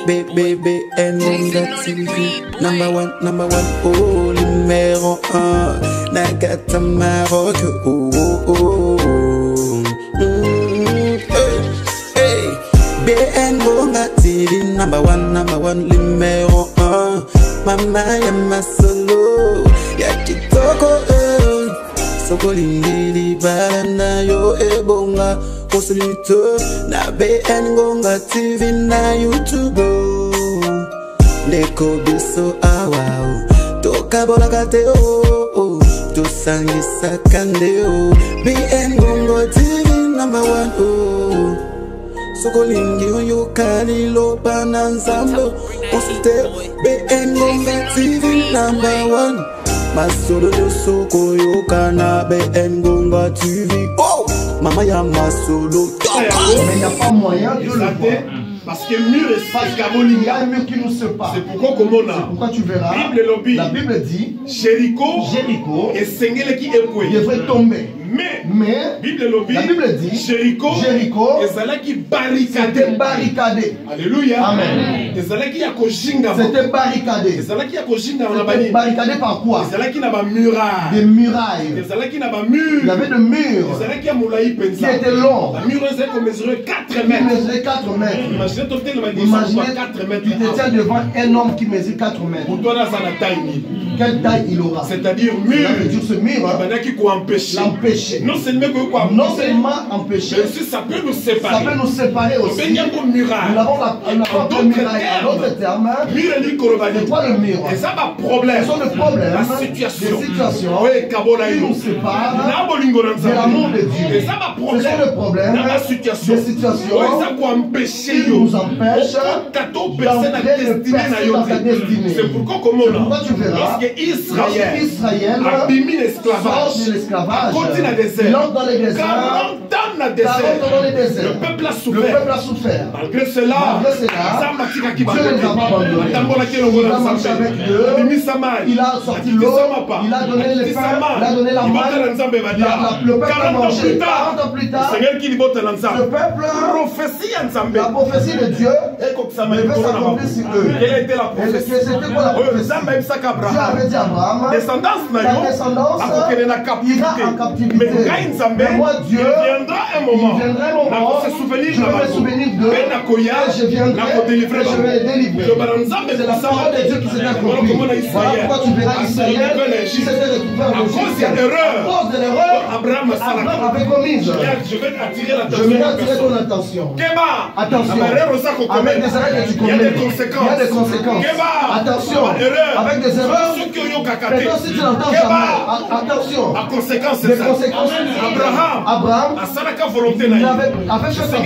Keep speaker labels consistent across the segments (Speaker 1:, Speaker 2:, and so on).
Speaker 1: BBN TV. Number one, oh, numéro 1. Nagata Maroc, oh, oh, oh. Hey, BN TV. Number one, numéro 1. Mama ya masolo, ya kitoko, soko lingili balana yo ebonga. Consulite na BN Ngonga TV na YouTube. Neko biso awao toka bola kate o to sangisa kande o. BN Ngonga TV number 1 o. Sokolingi yo kalilo bananzambo. Consulite BN Ngonga TV number 1. Masolo yo soko yo kana BN Ngonga TV. Oh, Mama ya masolo.
Speaker 2: Mais il n'y a pas moyen de le voir.
Speaker 3: Parce que mur et
Speaker 2: il y a un mur qui nous sépare.
Speaker 3: C'est pourquoi
Speaker 2: tu verras. La Bible dit
Speaker 3: Jéricho
Speaker 2: et
Speaker 3: Sengele qui est
Speaker 2: devrait tomber. Mais
Speaker 3: la
Speaker 2: Bible dit
Speaker 3: Jéricho
Speaker 2: c'était barricadé.
Speaker 3: Alléluia.
Speaker 2: Amen. C'était barricadé. C'était barricadé par quoi? Des murailles. Il y avait des murs qui étaient longs.
Speaker 3: Qui mesurait 4
Speaker 2: mètres. Imaginez, tu te tiens devant un homme qui mesure 4 mètres. Quelle taille il aura?
Speaker 3: C'est-à-dire
Speaker 2: ce mur l'empêcher.
Speaker 3: Non seulement
Speaker 2: empêcher,
Speaker 3: mais aussi ça peut nous séparer
Speaker 2: aussi. Nous avons la muraille. À l'autre terme, c'est quoi le mur?
Speaker 3: Et ça va problème. La situation
Speaker 2: qui nous sépare de l'amour de Dieu.
Speaker 3: Et ça va problème.
Speaker 2: C'est le problème.
Speaker 3: La situation
Speaker 2: qui nous empêche d'entrer dans sa destinée.
Speaker 3: C'est pourquoi
Speaker 2: tu verras,
Speaker 3: Israël a bimi l'esclavage,
Speaker 2: il entre dans les déserts,
Speaker 3: 40 ans dans les déserts. Le peuple a souffert. Malgré cela,
Speaker 2: Dieu les a abandonnés. Il a sorti l'eau, il a donné les pains, il a donné la manne. Le peuple a mangé. 40 ans plus tard, le peuple, la prophétie de Dieu devait s'accomplir sur eux.
Speaker 3: Quelle a été la prophétie?
Speaker 2: C'était quoi la prophétie? Dieu avait dit à Abraham, ta descendance ira en captivité. Mais moi, Dieu, il viendra un moment, je vais me souvenir d'eux, et je viendrai, et je vais les délivrer. C'est la parole de Dieu qui s'est accomplie. Voilà pourquoi tu verras Israël qui s'était retrouvé en Égypte. À cause de l'erreur, Abraham avait commise.
Speaker 3: Je vais
Speaker 2: attirer ton attention. Attention, avec des erreurs que tu commets, il y a des conséquences. Attention, avec des erreurs, maintenant si tu l'entends jamais, attention, des conséquences. Abraham il avait fait sa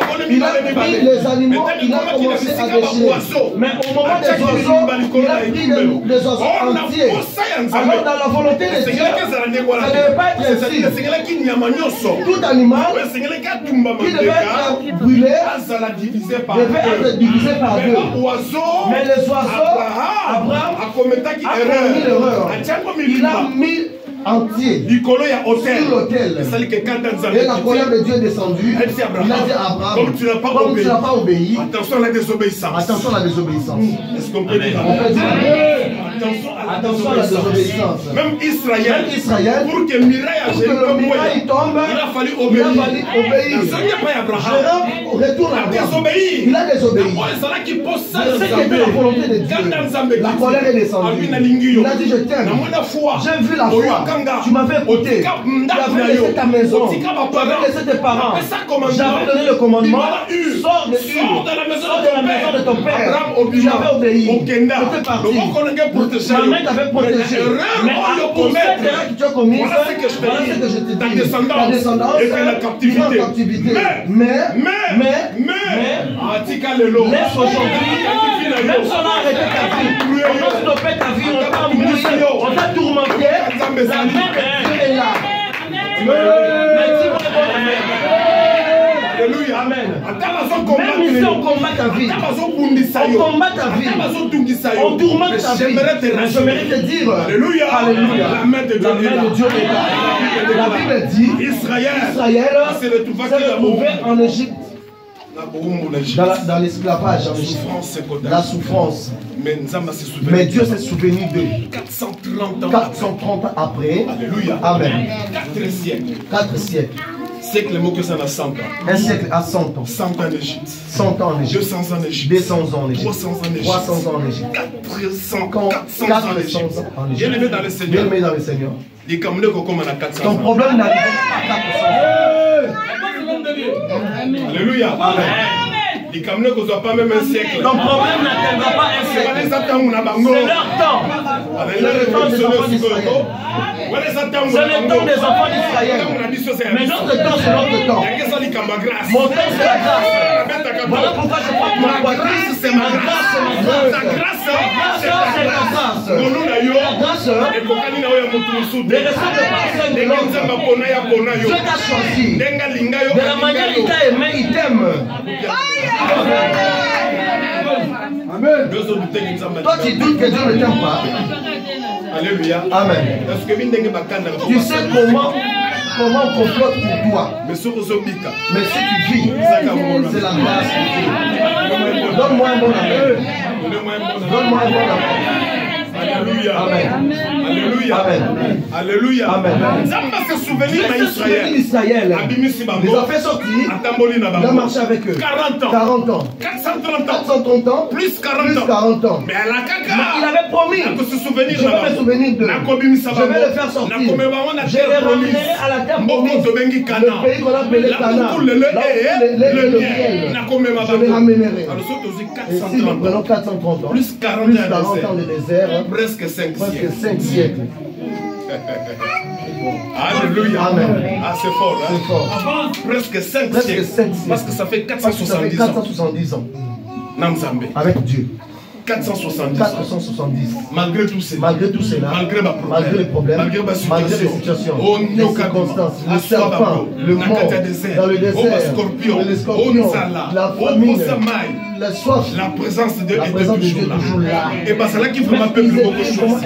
Speaker 2: volonté. Il a pris les animaux, il a commencé à déchirer. Mais au moment des oiseaux, il a pris les oiseaux entiers. Alors dans la volonté de Dieu, ça ne devait pas être ainsi. Tout animal qui devait être brûlé devait être divisé par deux. Mais les oiseaux, Abraham a commis l'erreur. Il a mis entier sur l'autel. Et la colère de Dieu est descendue. Il a dit à Abraham, comme tu n'as pas obéi,
Speaker 3: attention à la désobéissance.
Speaker 2: Attention à la désobéissance.
Speaker 3: Est-ce qu'on peut dire
Speaker 2: attention à la désobéissance.
Speaker 3: Même Israël, pour que le miraille tombe, il a fallu obéir.
Speaker 2: Retourne à Abraham. Il a désobéi. C'est la volonté de Dieu. La colère est descendue. Il a dit je t'aime. J'ai vu la foi. Tu m'avais écouté. Tu avais laissé ta maison. Tu avais laissé tes parents. J'avais donné le commandement. Sors de la maison de ton père. Tu avais obéi. Tu étais parti. Ma main t'avait protégé. Mais à cause de l'erreur que tu as commise, voilà ce que je te dis. Ta descendance est la captivité. Mais laisse aujourd'hui, même si on a arrêté ta vie, on a stoppé ta vie, on t'a embrouillé, on t'a tourmenté, la main de Dieu est là. Merci pour le bon.
Speaker 3: Alléluia.
Speaker 2: Amen.
Speaker 3: Même
Speaker 2: si on combat ta vie, on combat ta vie, on tourmente ta vie. J'aimerais te dire,
Speaker 3: Alléluia. La main de Dieu est là.
Speaker 2: La Bible dit, Israël s'est retrouvé en Égypte. dans l'esclavage en Égypte, la souffrance. Mais Dieu s'est souvenu d'eux. 430 ans après.
Speaker 3: Alléluia.
Speaker 2: Amen.
Speaker 3: 4 siècles.
Speaker 2: 4 siècles.
Speaker 3: Siècle, le mot que ça a 100 ans.
Speaker 2: Un siècle à 100 ans.
Speaker 3: 100 ans en Égypte.
Speaker 2: 100 ans en Égypte.
Speaker 3: 200 ans en Égypte.
Speaker 2: 200 ans en Égypte.
Speaker 3: 300 ans en Égypte.
Speaker 2: 300 ans en Égypte.
Speaker 3: 400 ans en Égypte. Bien aimé dans le Seigneur.
Speaker 2: Bien aimé dans le Seigneur.
Speaker 3: Les Camerounais comme on a 400 ans.
Speaker 2: Ton problème n'arrive pas à 400 ans.
Speaker 3: Alléluia. Amen. Les Camerounais ne sont pas même un siècle.
Speaker 2: Ton problème n'atteindra pas un siècle. C'est leur temps. C'est le temps des enfants d'Israël. C'est le temps des enfants d'Israël. Mais notre temps, c'est notre temps. Mon temps, c'est la grâce. Voilà pourquoi je crois que ma poitrine, c'est ma grâce. Ta grâce, c'est ta grâce. La grâce, les restes de personne de l'autre. Dieu t'a choisi. De la manière il t'a aimé, il t'aime. Amen. Toi, tu doutes que Dieu ne t'aime pas.
Speaker 3: Alléluia.
Speaker 2: Amen. Tu sais comment on complote pour toi. Mais si tu vis, c'est la grâce de Dieu. Donne-moi un bon amen. Donne-moi un bon amen.
Speaker 3: Alléluia.
Speaker 2: Amen.
Speaker 3: Alléluia.
Speaker 2: Amen.
Speaker 3: Alléluia.
Speaker 2: Amen.
Speaker 3: Ça se souvenir
Speaker 2: d'Israël. Les a fait sortir. Il a marché avec eux. 40 ans. 40 ans. 430 ans. Plus 40 ans. Mais il avait promis. Je vais me souvenir d'eux. Je vais les faire sortir. Je les ramènerai à la terre promise. Le pays qu'on appelait Cana. Le miel. Je les ramènerai. Si nous prenons 430 ans. Plus 40 ans de désert.
Speaker 3: Presque 5
Speaker 2: siècles.
Speaker 3: Alléluia.
Speaker 2: Amen.
Speaker 3: Ah, c'est fort. Hein?
Speaker 2: C'est fort.
Speaker 3: Presque 5 siècles. Parce que ça fait 470 ans.
Speaker 2: Avec Dieu.
Speaker 3: 470. Malgré tout cela.
Speaker 2: Malgré les problèmes. Malgré les situations. Les circonstances. Le serpent. Le mort. Dans le désert. Le scorpion. La famine. La soif.
Speaker 3: La présence de Dieu est toujours là. Et parce que là qu'il faut un peuple beaucoup de choses.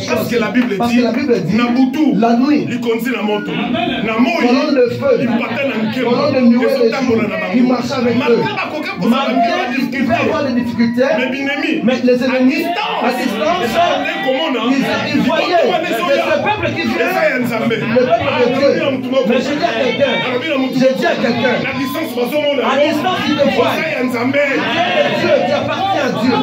Speaker 3: Parce que la Bible dit
Speaker 2: la nuit.
Speaker 3: Il conduit la moto.
Speaker 2: Pendant le feu. Pendant le nuée des jours. Il marche avec eux. Malgré qu'il peut avoir des difficultés. Mais les ennemis, à distance, ils voyaient le peuple qui vient, le peuple de Dieu. Mais je dis à quelqu'un, à distance, il te voit. Dieu, tu appartiens à Dieu.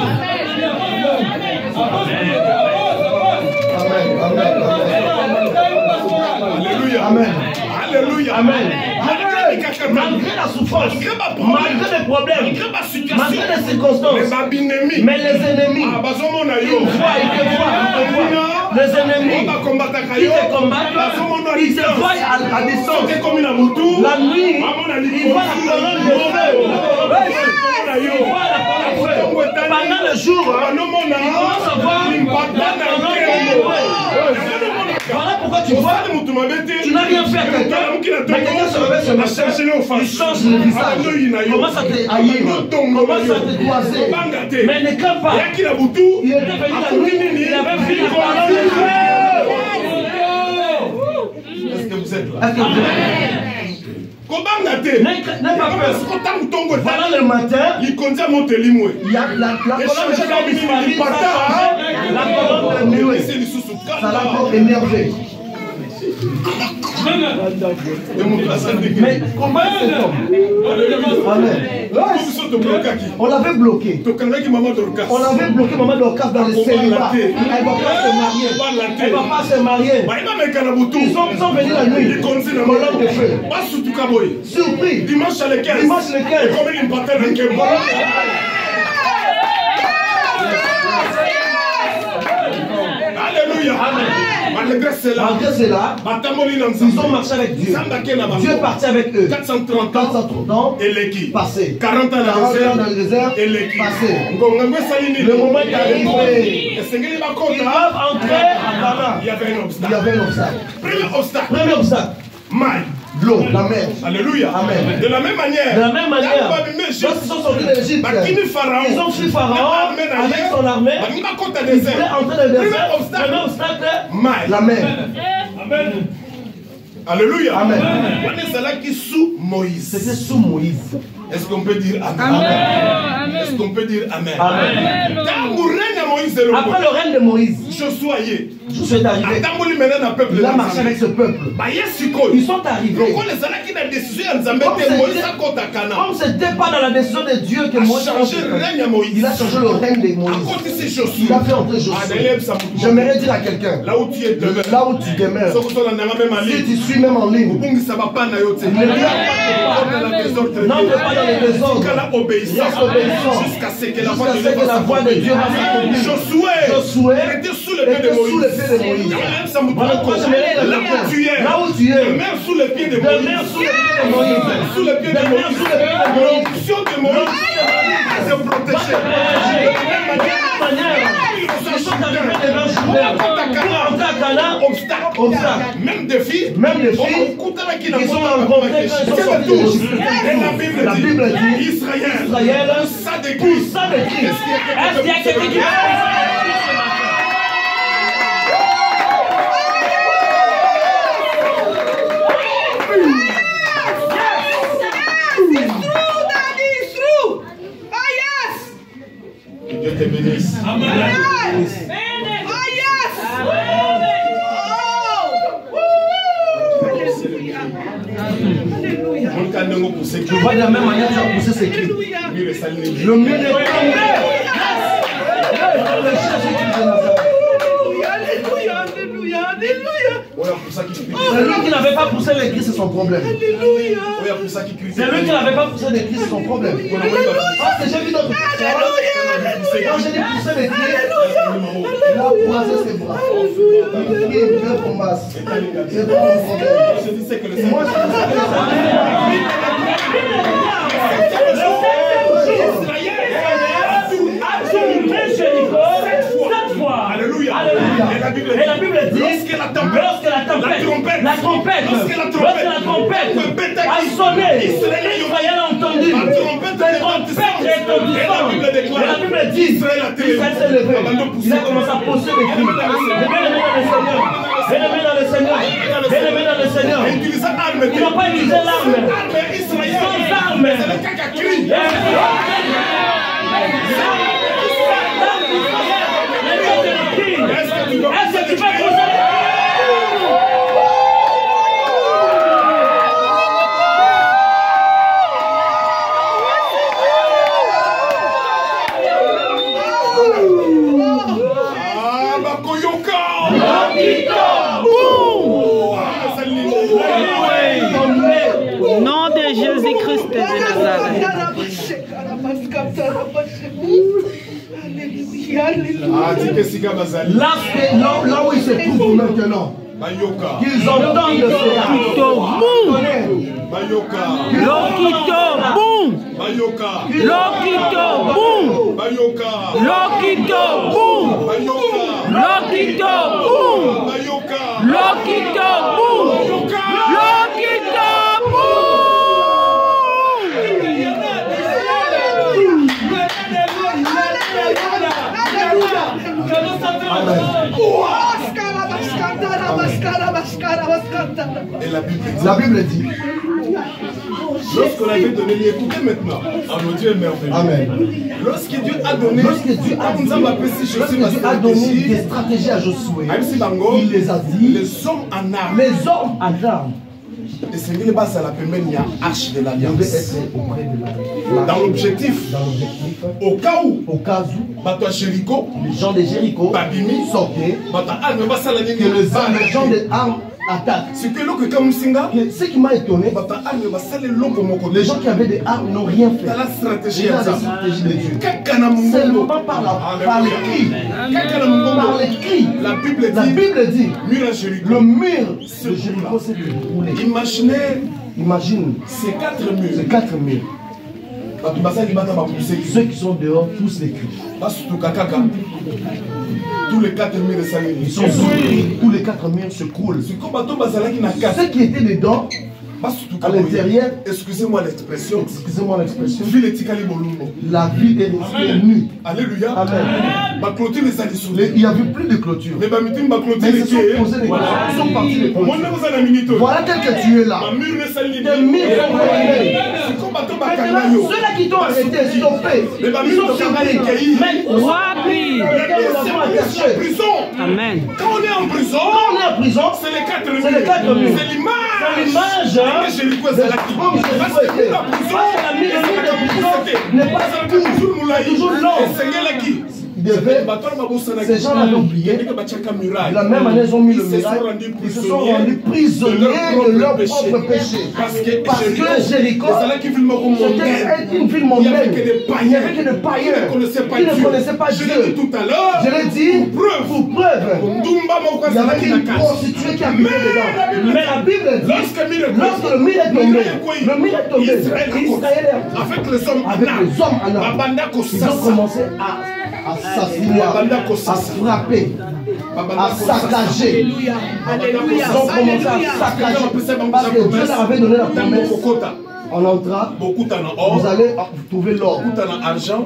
Speaker 2: Amen, amen, amen.
Speaker 3: Alléluia.
Speaker 2: Amen.
Speaker 3: Alléluia.
Speaker 2: Amen. Malgré la souffrance, malgré les problèmes, malgré les circonstances, mais les ennemis, ils te voient. Les ennemis qui te combattent, ils te voient à distance. La nuit, ils voient la colonne de feu. Pendant le jour, ils commencent à voir la colonne de feu. Voilà pourquoi tu vois, tu n'as rien fait à quelqu'un, mais quelqu'un se réveille ce matin, il change le visage, commence à te haïr, commence à te croiser, mais ne crains pas, il était venu la nuit, il avait fini de parler de feu.
Speaker 3: Est-ce que vous êtes là?
Speaker 2: N'aie pas peur. Voilà le matin, il y a la colonne de feu disparaît, la colonne de nuée, ça l'a encore énervé. Mais comment cet homme? Amen. On l'avait bloqué. On avait bloqué Maman Dorcas dans le célibat. Elle ne va pas se marier. Elle ne va pas se marier. Ils sont venus la nuit. Colonne de feu. Surpris.
Speaker 3: Dimanche lequel? Alléluia.
Speaker 2: Amen.
Speaker 3: Malgré cela,
Speaker 2: ils ont marché avec Dieu. Dieu est parti avec eux.
Speaker 3: 430
Speaker 2: ans passé.
Speaker 3: 40 ans
Speaker 2: dans le désert passé. Le moment est arrivé. Ils doivent entrer à Cana. Il y avait un obstacle. Premier obstacle. L'eau, la mer.
Speaker 3: Alléluia.
Speaker 2: Amen.
Speaker 3: De la même manière,
Speaker 2: lorsqu'ils sont sortis de l'Égypte, ils ont fui Pharaon avec son armée. Ils étaient entrés dans le désert. Premier obstacle, la mer.
Speaker 3: Amen. Alléluia.
Speaker 2: Amen.
Speaker 3: Sous Moïse.
Speaker 2: C'était sous Moïse.
Speaker 3: Est-ce qu'on peut dire Amen?
Speaker 2: Amen.
Speaker 3: Est-ce qu'on peut dire Amen?
Speaker 2: Amen.
Speaker 3: Après
Speaker 2: le règne de Moïse,
Speaker 3: Josué
Speaker 2: est arrivé. Il a marché avec ce peuple. Ils sont arrivés. Comme c'était pas dans la décision de Dieu que Moïse a changé le règne de Moïse. Il a changé le règne de Moïse. Il a fait entrer Josué. J'aimerais dire à quelqu'un, là où tu demeures, si tu suis même en ligne, ne regarde pas dans les désordres. Reste obéissant jusqu'à ce que la voix de Dieu va s'accomplir. Josué était sous les pieds de Moïse. Là où tu es, demeure sous les pieds de Moïse. Sous les pieds de Moïse. L'onction de Moïse se protéger. Même des filles qui sont rencontrées quand ils sont sortis. La Bible dit Israël poussa des cris. Est-ce qu'il y a quelqu'un qui
Speaker 3: Que Dieu te bénisse.
Speaker 4: Amen.
Speaker 2: Tu vois de la même manière que tu as poussé ces cris. Le mur est tombé. C'est lui qui n'avait pas poussé les cris, c'est son problème. C'est lui qui n'avait pas poussé les cris, c'est son problème. Parce que j'ai vu d'autres personnes. Quand j'ai dit pousser les cris, il a croisé ses bras. Il est bien combat. C'est pas mon problème. Moi,
Speaker 3: Alléluia.
Speaker 2: Et la Bible dit, lorsque la trompette a sonné, Israël a entendu, la trompette est retentissante. Et la Bible dit, Israël s'est levé, il a commencé à pousser des cris. Bien-aimé dans le Seigneur, bien-aimé dans le Seigneur, ils n'ont pas utilisé l'arme, sans arme. Est-ce que tu peux pousser
Speaker 5: Au nom de Jésus-Christ de Nazareth.
Speaker 2: Là où ils se trouvent maintenant, qu'ils entendent le
Speaker 3: Et
Speaker 2: la Bible dit,
Speaker 3: lorsqu'on avait donné, écoutez maintenant, Dieu est merveilleux.
Speaker 2: Amen.
Speaker 3: Lorsque Dieu a donné
Speaker 2: des stratégies à Josué, il les a dit,
Speaker 3: les hommes en armes. Et c'est qu'il passe à la pemelle, il y a arche de l'alliance. Dans l'objectif, au cas où,
Speaker 2: les gens de Jéricho sortaient, que les gens des armes attaquent. Ce qui m'a étonné, les gens qui avaient des armes n'ont rien fait.
Speaker 3: C'est la stratégie
Speaker 2: de Dieu. Seulement par les cris. Par les cris. La Bible dit, le mur de Jéricho s'est déroulé. Imagine ces 4 murs. Ceux qui sont dehors poussent les cris.
Speaker 3: Tous les 4 murs de Samuel.
Speaker 2: Ils sont souris, tous les 4 murs se coulent. Ceux qui étaient dedans À l'intérieur,
Speaker 3: excusez-moi l'expression,
Speaker 2: la vie est restée nue.
Speaker 3: Alléluia.
Speaker 2: Amen.
Speaker 3: Il
Speaker 2: n'y avait plus de clôture. Mais ils se sont posés des questions. Ils sont partis les clôtures. Voilà tel que tu es là. Des murs sont ceux-là qui t'ont arrêté, stoppé, ils sont surpris.
Speaker 5: Amen.
Speaker 3: Quand on est en prison, c'est les quatre murs. C'est l'image. Parce que la prison n'est pas toujours l'homme.
Speaker 2: Ces gens l'avaient oublié. De la même manière, ils ont mis le muraille. Ils se sont rendus prisonniers de leur propre péché. Parce que Jéricho, c'était une ville mondaine. Il n'y avait que des païens qui ne connaissaient pas Dieu. Je l'ai dit pour preuve. Il y avait une prostituée qui habitait dedans. Mais la Bible dit, lorsque le mur est tombé, Israël, avec les hommes en ils ont commencé à assassiner, à frapper, à saccager. Ils ont commencé à saccager parce que Dieu leur avait donné la promesse. On entra, vous allez trouver l'or,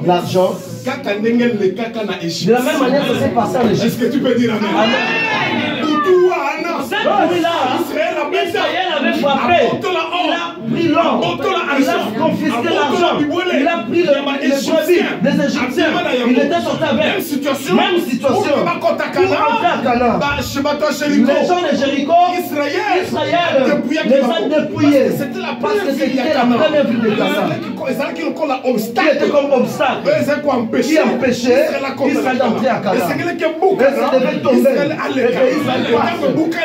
Speaker 2: l'argent. De la même manière, ça s'est passé en Égypte.
Speaker 3: Est-ce que tu peux dire amen?
Speaker 2: Israël avait frappé, il a pris l'or, il a confisqué l'argent, il a pris les brebis des Égyptiens, il était sorti avec. Même situation. Pour entrer à Canaan, les gens de Jéricho, Israël les a dépouillés parce que c'était la première ville de Canaan. Qui était comme obstacle, qui empêchait Israël d'entrer à Canaan. Et ça devait tomber.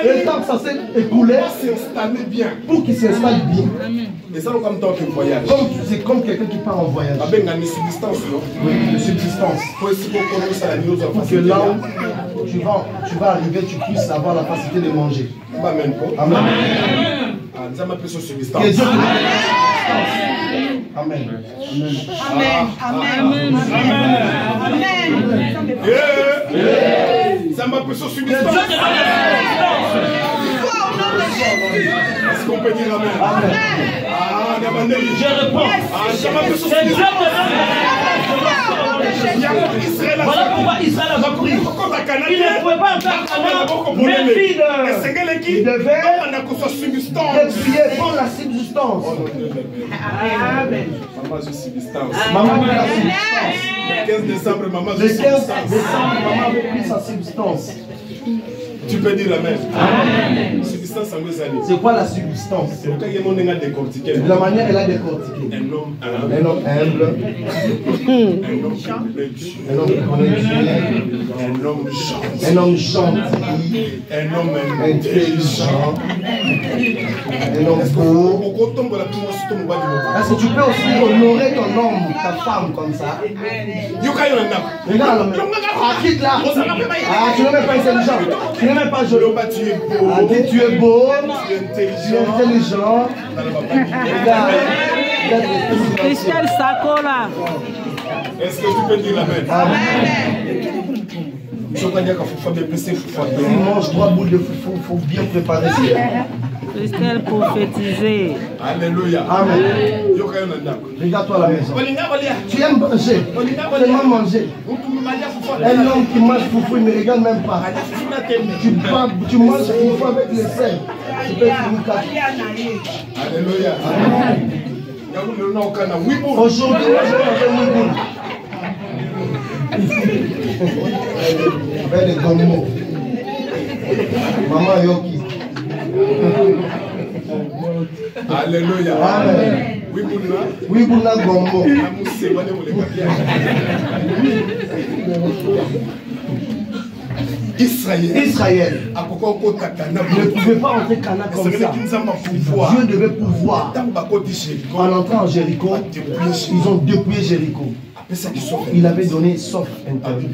Speaker 2: Le temps ça s'est écoulé pour qu'il s'installe bien.
Speaker 3: Et ça, comme tant que voyage.
Speaker 2: C'est comme quelqu'un qui part en voyage.
Speaker 3: Avec une subsistance, non?
Speaker 2: Oui, de subsistance. Pour que là où tu vas arriver, tu puisses avoir la facilité de manger.
Speaker 3: Amen.
Speaker 2: Amen.
Speaker 3: Ça m'appelle sur subsistance.
Speaker 2: Amen.
Speaker 5: Amen. Amen. Amen.
Speaker 3: Ça m'appelle sur subsistance. Est-ce qu'on peut dire amen?
Speaker 2: Amen.
Speaker 5: Je réponds. C'est Dieu voilà pourquoi Israël a pris. Il ne pouvait pas entrer à Canaan, mais vide.
Speaker 2: Il devait dépouiller pour la subsistance.
Speaker 5: Amen.
Speaker 3: Maman, je subsistance.
Speaker 2: Maman a la subsistance.
Speaker 3: Le 15 décembre, maman, je
Speaker 2: Le 15
Speaker 3: subsistance.
Speaker 2: décembre, maman avait pris sa substance.
Speaker 3: Tu peux dire amen.
Speaker 2: Amen.
Speaker 3: Subsistance en deux années.
Speaker 2: C'est quoi la substance? De la manière elle a décortiqué.
Speaker 3: Un homme humble.
Speaker 2: Un homme humble.
Speaker 3: Un homme qui
Speaker 2: Un homme qui connaît Dieu.
Speaker 3: un homme gentil.
Speaker 2: Un homme gentil.
Speaker 3: Un homme
Speaker 2: intelligent. Un homme beau. Est-ce que tu peux aussi honorer ton homme, ta femme comme ça? Regarde, quitte là. Tu n'es même pas intelligent. Tu n'es même pas joli. Tu es beau. Tu es intelligent. Regarde.
Speaker 5: Michel Sakola.
Speaker 3: Est-ce que tu peux dire amen?
Speaker 2: Amen. Si on mange 3 boules de foufou, il faut bien préparer ça.
Speaker 5: Christelle prophétisée.
Speaker 3: Alléluia.
Speaker 2: Amen. Regarde-toi à la maison. Tu aimes manger. Tu aimes manger. Un homme qui mange foufou, il ne regarde même pas. Tu manges foufou avec le sel. Tu peux finir 4.
Speaker 3: Alléluia.
Speaker 2: Aujourd'hui, moi je vais manger 8 boules. Avec des gomos. Maman Yoki.
Speaker 3: Alléluia.
Speaker 2: Amen. Oui, pour la gombo. Israël ne pouvait pas entrer Canaan comme ça. Dieu devait pouvoir. En entrant en Jéricho, ils ont dépouillé Jéricho. Il avait donné sauf interdit.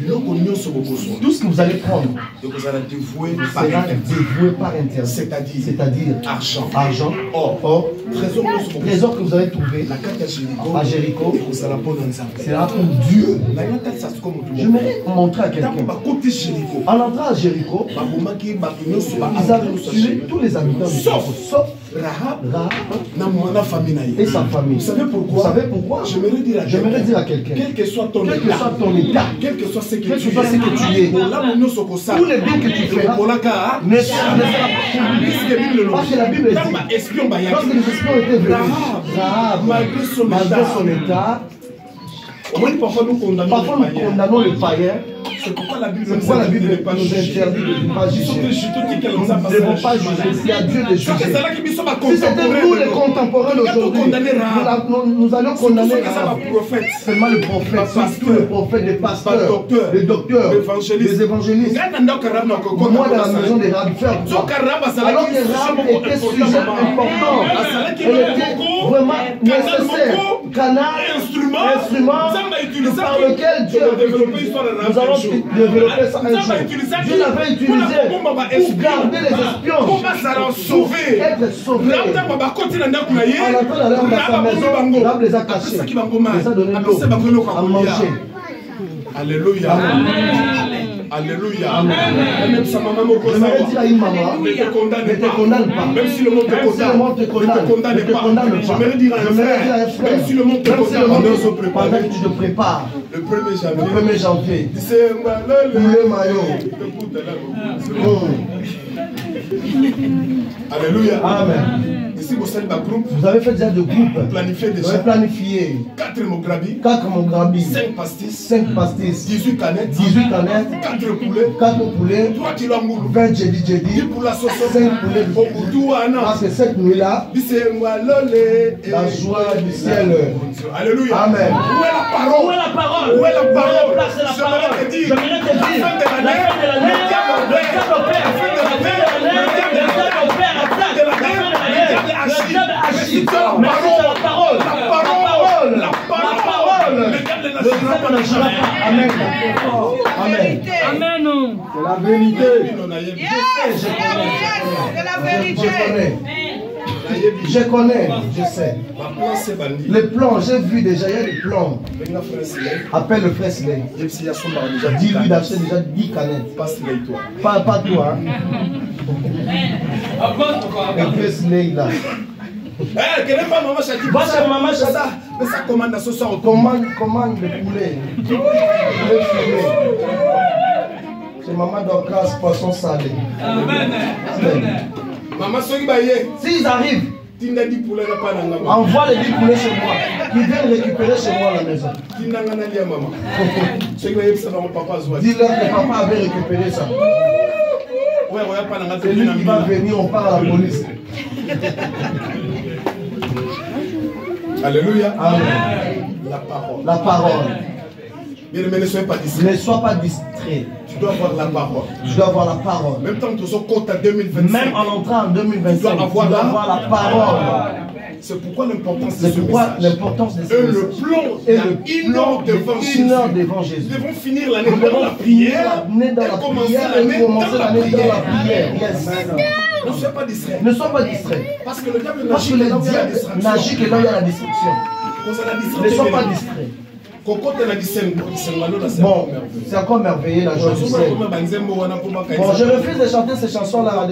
Speaker 2: Tout ce que vous allez prendre sera dévoué par interdit. C'est-à-dire argent, or, trésor que vous allez trouver à Jéricho, sera pour Dieu. J'aimerais montrer à quelqu'un. En entrant à Jéricho, ils avaient tué tous les habitants de Jéricho, sauf et sa famille. Vous savez pourquoi? J'aimerais dire à quelqu'un, quel que soit ton état, quel que soit ce que tu es, tous les biens que tu feras ne sera pas parce que la Bible dit, lorsque les espions étaient venus, Rahab, malgré son état, parfois nous condamnons les païens. C'est pourquoi la Bible nous interdit de ne pas juger. Nous ne devons pas juger. C'est à Dieu de juger. Si c'était nous les contemporains d'aujourd'hui, nous allons condamner seulement le prophète, surtout le prophète, les pasteurs, les docteurs, les évangélistes. Moi, dans la maison des Rahab, faire quoi? Alors que Rahab était sujet important, elle était vraiment nécessaire. Canal, instrument par lequel Dieu a développé. Nous allons développer ça un jour. Dieu l'avait utilisé pour garder les espions, pour être sauvés. En entrant dans sa maison, Rahab les a cachés, les a donné l'eau à manger. Alléluia. Alléluia. J'aimerais dire à une maman, ne te condamne pas. Même si le monde te condamne, ne te condamne pas. J'aimerais dire à un frère, même si le monde te condamne, pendant que tu te prépares, le 1er janvier, le maillot. Alléluia. Amen. Ici, vous avez fait déjà de groupes. Vous avez planifié 4 mograbi, 5 pastis, 18 canettes, 4 poulets, 20 jeudi, 5 poulets. Parce que cette nuit-là, la joie du ciel. Alléluia. Amen. Où est la parole? Où est la parole? J'aimerais te dire, la fin de l'année, le diable agit. La parole. Le diable n'agira pas. Amen. Amen.
Speaker 4: Amen.
Speaker 2: C'est la vérité. Je connais, je sais. Les plans, j'ai vu déjà, il y a des plans. Appelle le frère Slay. Dis-lui d'acheter déjà 10 canettes. Pas toi. Le frère Slay là. Maman Chata. Mais ça commande ce soir. Commande le poulet. Le filet. C'est maman Dorcas, poisson salé. Amen. Maman Sogibaye. S'ils arrivent, envoie les 10 poulets chez moi. Ils viennent récupérer chez moi à la maison. Dis-leur que papa avait récupéré ça. C'est lui qui va venir, on part à la police. Alléluia. Amen. La parole. Bien aimé, ne sois pas distrait. Ne sois pas distrait. Tu dois avoir la parole. Tu dois avoir la parole. Même temps que tu comptes en 2025. Même en entrant en 2025, tu dois avoir la parole. C'est pourquoi l'importance de ce message. Et le plan devant Jésus. Nous devons finir l'année dans la prière. Et commencer l'année dans la prière. Yes. Ne sois pas distrait. Ne sois pas distrait. Parce que le diable n'agit que là où il y a la destruction. Ne sois pas distrait. Bon, c'est encore merveilleux la joie du ciel. Bon, je refuse de chanter ces chansons-là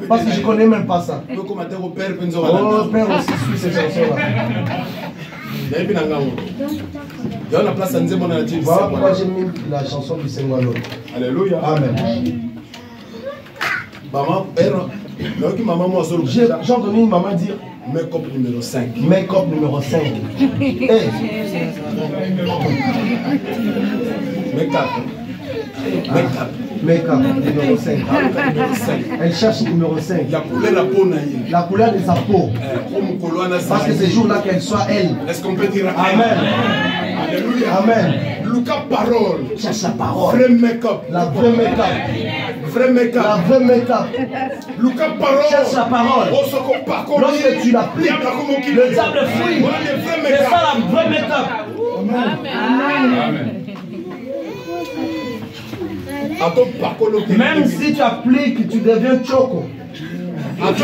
Speaker 2: parce que je ne connais même pas ça. Oh, Père aussi suit ces chansons-là. Voilà pourquoi j'ai mis la chanson du Seigneur. Alléluia. Amen. J'ai entendu une maman dire make-up numéro 5. Make-up numéro 5. Hey. Make-up numéro 5. Elle cherche numéro 5. La couleur de sa peau. Parce que c'est jour-là qu'elle soit elle. Est-ce qu'on peut dire Amen? Alléluia. Amen. Lucas parole. Cherche la parole. Vrai make-up. La vraie make-up. Vrai make-up. La vraie make-up. Lucas parole. Cherche la parole. Lorsque tu l'appliques, le diable fuit. C'est ça la vraie make-up. Amen. Même si tu appliques, tu deviens choco. Même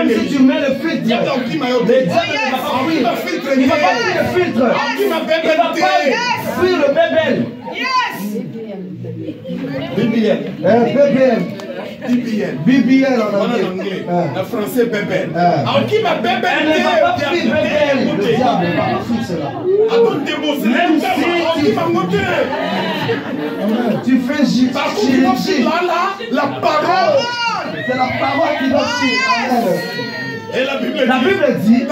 Speaker 2: si tu mets le filtre, le diable ne va pas fuir. Il ne va pas fuir le filtre. Il ne va pas fuir le bébé. BBL. BBL en anglais.
Speaker 3: En français, bébé.
Speaker 2: Alors qui va bébé? Elle ne va pas prier bébé. Le diable va pas faire cela. Même si tu fais chirurgie,
Speaker 3: la parole.
Speaker 2: C'est la parole qui va faire.
Speaker 3: Et la Bible
Speaker 2: dit,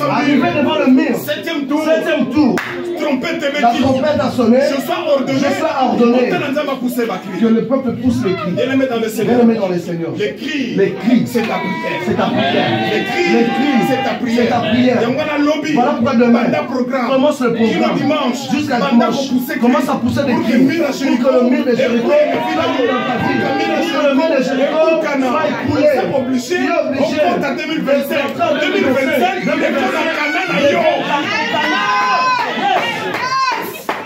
Speaker 2: arrivé devant le mur, 7e tour, la trompette a sonné, je sois ordonné que le peuple pousse les cris. Bien-aimé dans le Seigneur. Les cris, c'est ta prière. C'est ta prière. Les cris, c'est ta prière. C'est ta prière. Voilà pourquoi demain, commence le programme jusqu'à dimanche. Commence à pousser des cris pour que le mur de Jéricho soit dans ta vie. Pour que le mur de Jéricho soit écoulé. Tu es obligé. 2025,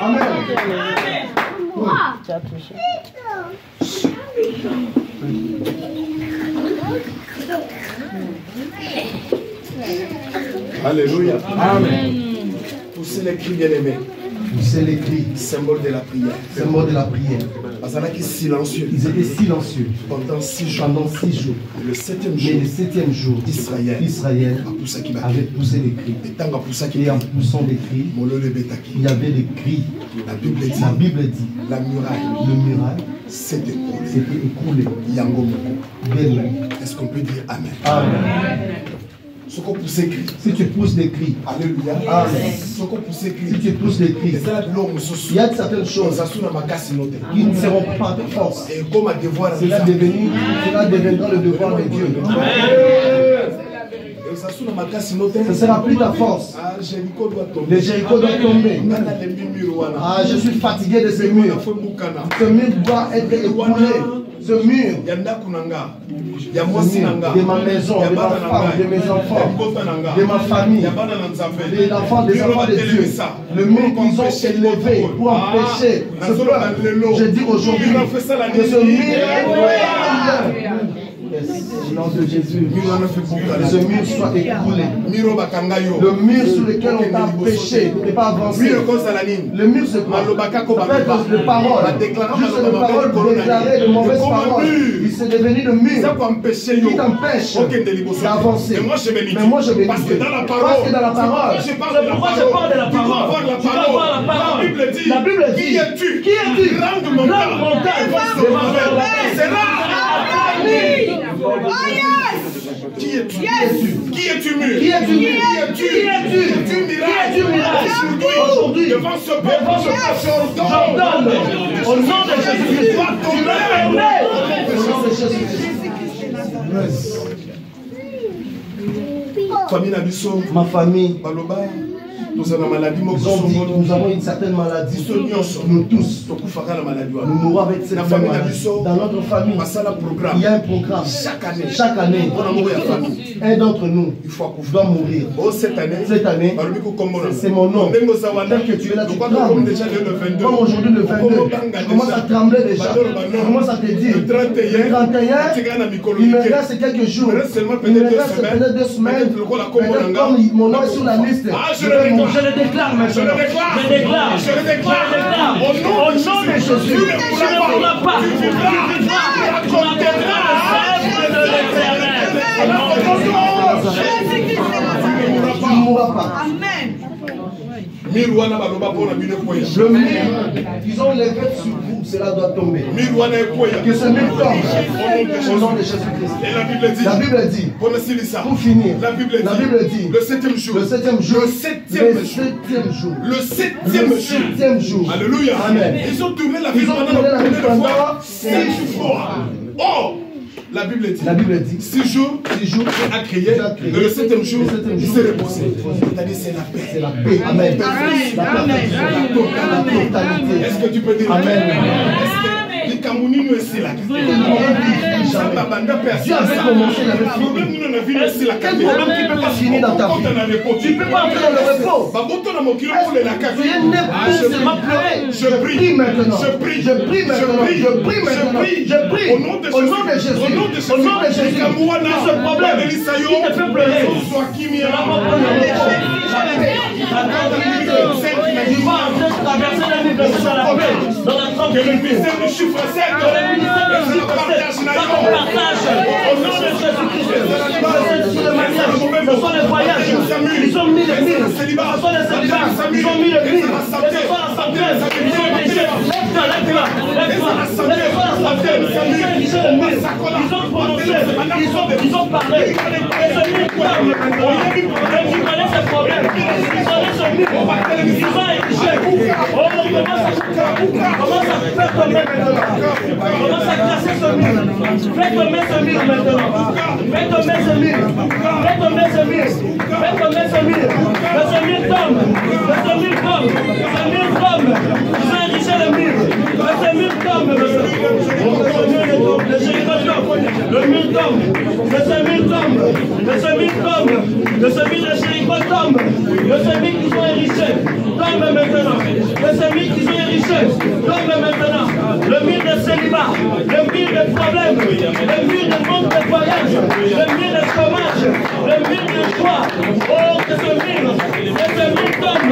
Speaker 2: Amen.
Speaker 3: Alléluia.
Speaker 2: Amen.
Speaker 3: Poussez les cris, bien-aimés.
Speaker 2: Poussez les cris.
Speaker 3: Symbole de la prière.
Speaker 2: Symbole de la prière.
Speaker 3: Silencieux.
Speaker 2: Ils étaient silencieux
Speaker 3: pendant 6 jours.
Speaker 2: Le 7e jour, Israël avait poussé des cris. Et en poussant des cris, il y avait des cris. La Bible dit, le muraille s'était écoulé.
Speaker 3: Est-ce qu'on peut dire Amen?
Speaker 2: Amen. Si tu pousses des cris,
Speaker 3: alléluia.
Speaker 2: Amen. Si tu pousses des cris, il y a certaines choses qui ne seront pas de force. Cela deviendra le devoir de Dieu. Ce ne sera plus ta force. Le Jéricho doit tomber. Ah, je suis fatigué de ce mur. Ce mur doit être écoulé. Ce mur de ma maison, de ma femme, de mes enfants, de ma famille, des enfants de Dieu. Le mur qu'ils ont élevé pour empêcher ce peuple. Je dis aujourd'hui que ce mur est au nom de Jésus, ce mur soit écoulé. Le mur sur lequel on t'a empêché de ne pas avancer. Le mur c'est quoi? Ça peut être de paroles. Juste de paroles pour déclarer de mauvaises paroles. Il s'est devenu le mur qui t'empêche d'avancer. Mais moi je bénis Dieu. Parce que dans la parole, c'est pourquoi je parle de la parole. Tu dois voir la parole. La Bible dit, qui es-tu? Grande montagne. C'est là.
Speaker 4: Oh yes!
Speaker 3: Qui es-tu?
Speaker 2: Qui es-tu mur? Qui es-tu mur? Qui es-tu miracle? Aujourd'hui, devant ce peuple, j'ordonne au nom de Jésus-Christ. Tu vas tomber au nom de Jésus-Christ. Ma famille, nous avons une certaine maladie. Nous tous, nous mourrons avec cette maladie. Dans notre famille, il y a un programme. Chaque année, un d'entre nous doit mourir. Cette année, c'est mon nom. Tel que tu es là, tu trembles. Comme aujourd'hui le 22, je commence à trembler déjà. Je commence à te dire, le 31, il me reste quelques jours. Il me reste peut-être 2 semaines. Peut-être comme mon nom est sur la liste. Je le déclare maintenant. Je le déclare. Au nom de Jésus. Tu ne mourras pas. Tu vivras. Tu entendras le L'éternel. Tu ne mourras pas. Amen. Le mur, ils ont les vêtements sur vous, cela doit tomber. Que ce mur tombe au nom de Jésus-Christ. La Bible dit, pour finir, la Bible dit, le 7e jour.
Speaker 3: Alléluia.
Speaker 2: Amen.
Speaker 3: Ils ont tourné la
Speaker 2: vie
Speaker 3: pendant 7 fois. Oh! La Bible dit 6 jours a créé, et le 7e jour, il s'est reposé. C'est-à-dire, c'est la paix.
Speaker 2: C'est la paix. Amen. La totalité.
Speaker 3: Est-ce que tu peux dire
Speaker 2: Amen?
Speaker 3: Dieu avait
Speaker 2: commencé, il avait fini. Quel problème qui ne peut pas finir dans ta vie? Tu ne peux pas entrer dans le repos. Tu es né pour seulement pleurer. Je prie maintenant. Je prie. Au nom de Jésus. Que ce problème qui te fait pleurer, ça va pas prendre le repos.
Speaker 5: la tranquillité. Tu vas en train de traverser la vie, placer dans la paix, dans la tranquillité. Que le ministère du chiffre 7, que le ministère du chiffre 7, ça qu'on partage au nom de Jésus-Christ. Sur le mariage, ce sont les voyages, ils ont mis les mille. Ce sont les célibats, ils ont mis les mille. Ce sont la santé, ils ont mis les chefs. Lève-toi. Ils ont prononcé, ils ont parlé. Et ce mille femmes, ils connaissent ce problème. Ils connaissent ce mille. Ils ont échec. Oh, on commence à faire tomber maintenant. On commence à casser ce mille. Fais tomber ce mille maintenant. Fais tomber ce mille. Fais tomber ce mille. Fais tomber ce mille. Que ce mille tombe. Que ce mille tombe. Ce mille tombe. Ils ont érigé le mille. Que ce mille tombe. Le mille tombe. Que ce mille tombe. Que ce mille tombe. Que ce mille de Jéricho tombe. Que ce mille qu'ils ont érigé tombe maintenant. Que ce mille qu'ils ont érigé tombe maintenant. Le mille de célibat. Le mille de problèmes. Le mille de manque de voyage. Le mille de chômage. Le mille de joie. Oh, que ce mille tombe.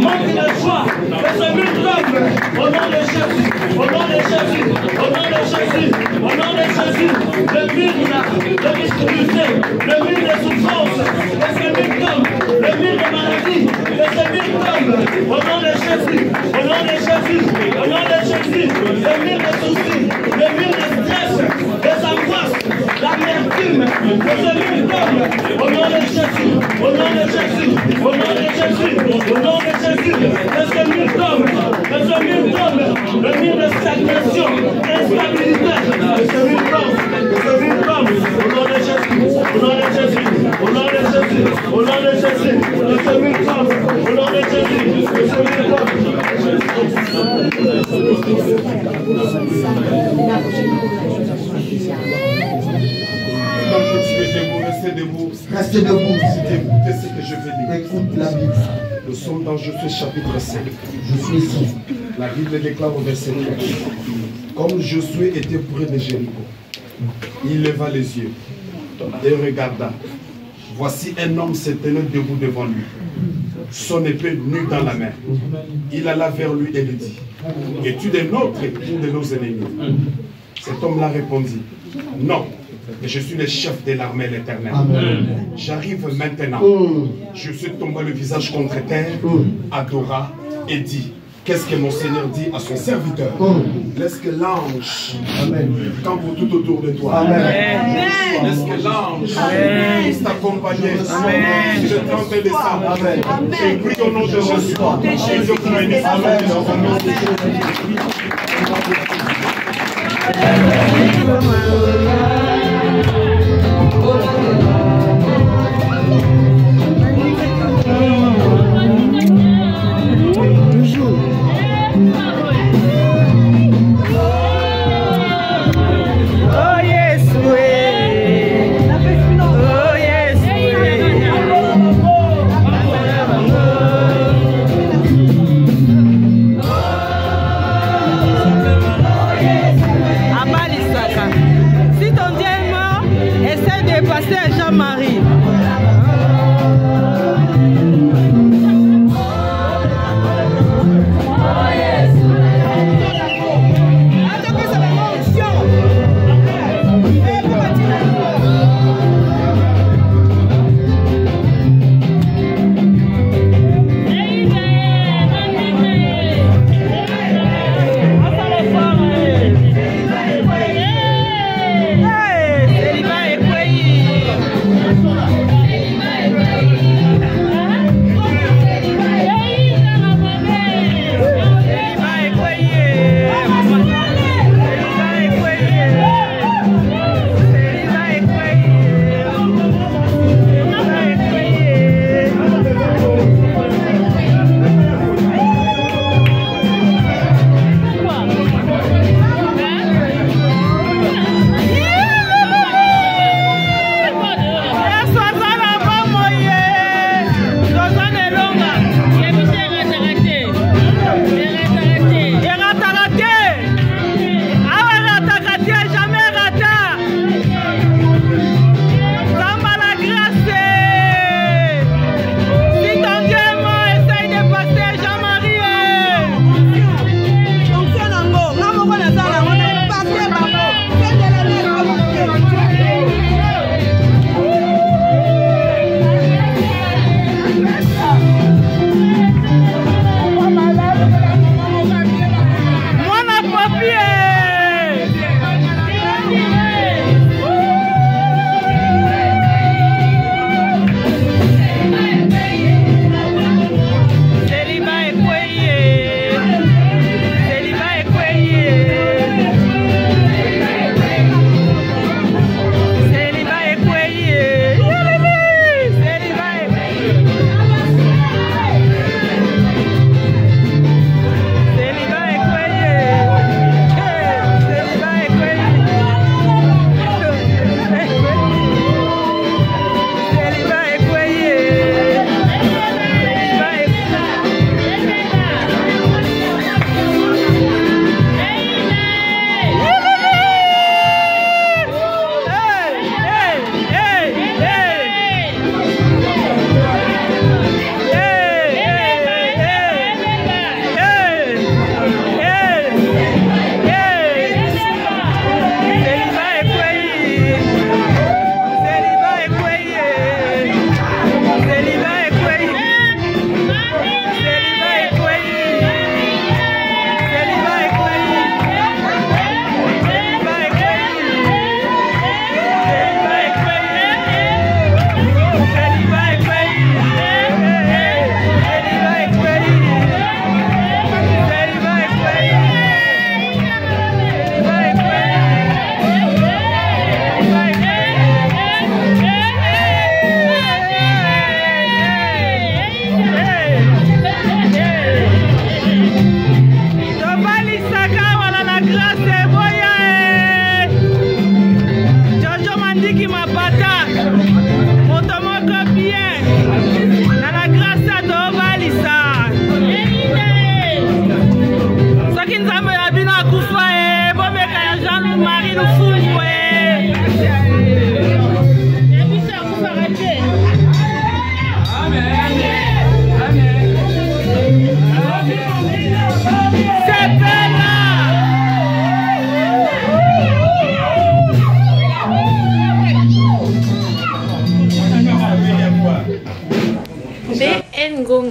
Speaker 5: Manque de joie. Que ce mille tombe. Au nom de Jésus. Au nom de Jésus. Au nom de Jésus. Au nom de Jésus. Le mille de difficulté. Le mille de souffrance. Que ce mille tombe. Le mille de maladie. Que ce mille tombe. Au nom de Jésus. Au nom de Jésus. Au nom de Jésus. Le mille de soucis. Le mille de stress. Des angoisses. L'amertume. Que ce mille tombe. Au nom de Jésus. Au nom de Jésus. Au nom de Jésus. Au nom de Jésus. Que ce mille tombe. Que ce mille tombe. Le mille de stagnation. Instabilité. Que ce mille tombe. Que ce mille tombe. Au nom de Jésus. Au nom de Jésus. Au nom de Jésus. Au nom de Jésus. Que ce mille tombe. Au nom de Jésus. Que ce mille tombe.
Speaker 2: Restez debout.
Speaker 6: Écoutez ce que je vais lire.
Speaker 2: Écoute la Bible.
Speaker 6: Nous sommes dans Josué chapitre 5.
Speaker 2: Je suis ici.
Speaker 6: La Bible déclare au verset 13. Comme Josué était près de Jéricho, il leva les yeux et regarda. Voici un homme se tenait debout devant lui, son épée nue dans la main. Il alla vers lui et lui dit: es-tu de notre ou de nos ennemis? Cet homme-là répondit: non, mais je suis le chef de l'armée de l'Éternel. J'arrive maintenant. Je suis tombé le visage contre terre, adora et dit: qu'est-ce que mon Seigneur dit à son serviteur? Laisse que l'ange campe tout autour de toi. Laisse que l'ange puisse t'accompagner sur le temps de décembre. Je prie au nom de Jésus. Jésus pour une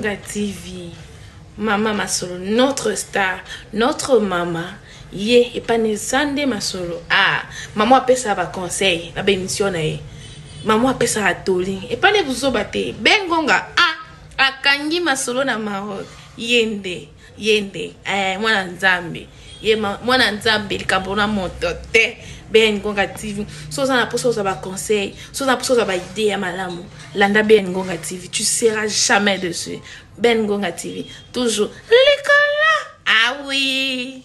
Speaker 7: Ngonga TV. Maman Masolo, notre star, notre maman. Ye, et pas ne sande Masolo. Ah, maman appelle ça va conseil, la bémission na ye. Maman appelle ça atoli. Et pas ne vous obate. Ben Ngonga, ah, akangi Masolo na Maroc. Yende, mwana nzambe. Ye mwana nzambe likambona moto te. Ben Ngonga TV. So ça na poso ça va conseil, so ça poso ça va idée ya malamu. Landa Ben Ngonga TV, tu seras jamais dessus. Ben Ngonga TV, toujours l'école là. Ah oui.